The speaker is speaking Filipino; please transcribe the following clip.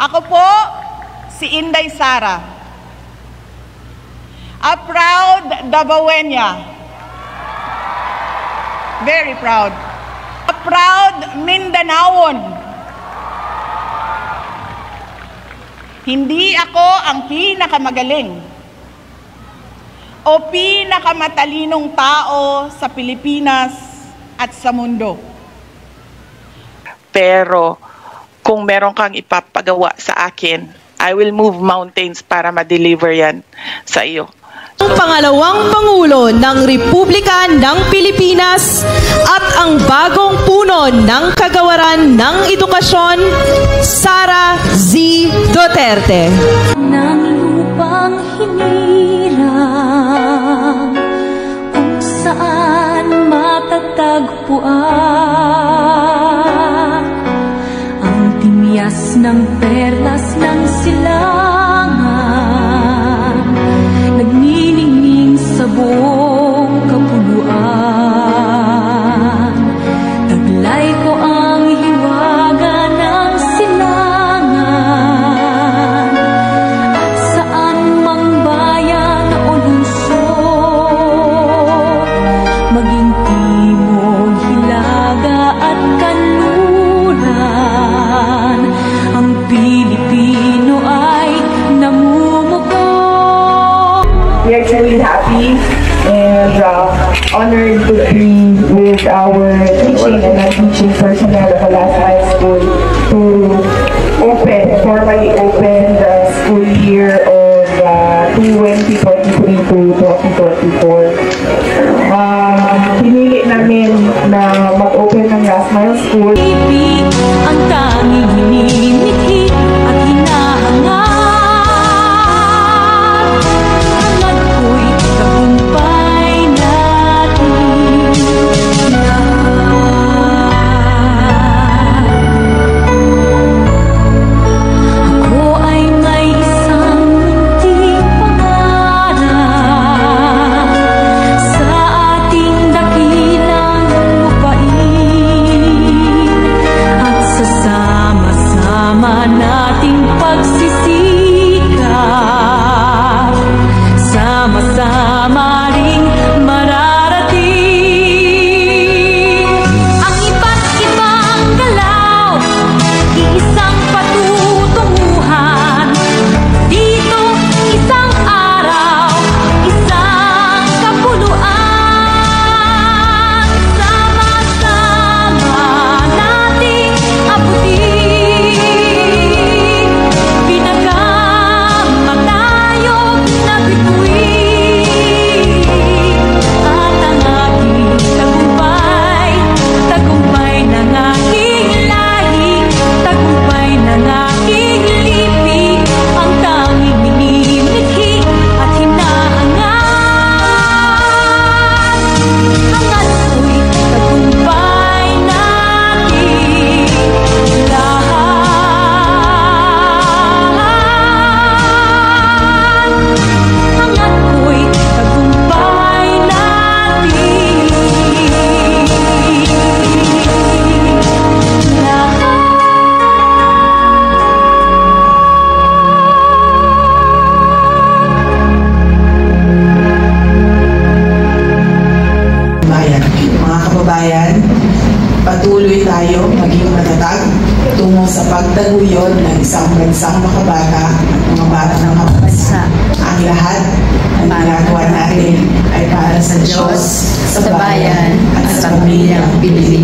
Ako po, si Inday Sara, a proud Davaoeña, very proud, a proud Mindanaon. Hindi ako ang pinakamagaling o pinakamatalinong tao sa Pilipinas at sa mundo. Pero kung meron kang ipapagawa sa akin, I will move mountains para ma-deliver yan sa iyo. Ang pangalawang Pangulo ng Republika ng Pilipinas at ang bagong puno ng Kagawaran ng Edukasyon, Sara Z. Duterte. Nang lupang hinirang kung saan matatagpuan ang timyas ng perlas ng silangan, nagniningning sa buong kapuluan. Taglay ko ang hiwaga ng silangan at saan mang bayan o lungsod, maging timog, hilaga at kanluran, ang Pilipino ay namumuko. We are truly happy and honored to be with our teaching and non-teaching personnel of Alas High School to formally open the school year of 2023 to 2024. Pinili namin na mag-open ng Last Mile School. Ang tanging hinimithi at hinahangat, hangad ko'y tagumpay natin lahat. Ako ay may isang munting pangarap sa ating dakilang lupain, at sa sama-sama nating pagsisikap, sama-sama ring mararating ang iba't ibang galaw, isang patutunguhan. Dito isang araw, isang kapuluan, sama-sama nating abutin, pinagkamatayog na bituin, at ang aking tagumpay, tagumpay ng aking lahi, tagumpay ng aking lipi, ang tanging minimithi at hinahangat, hangad ko'y tagumpay natin lahat. Hangad ko'y tagumpay natin lahat. Bayan. Mga kababayan, patuloy tayo maging matatag tungo sa pagtaguyod ng isang bansang makabata at mga bata ng kabansa. Ang lahat ng ginagawa natin ay para sa Diyos, sa bayan at sa pamilyang Pilipino.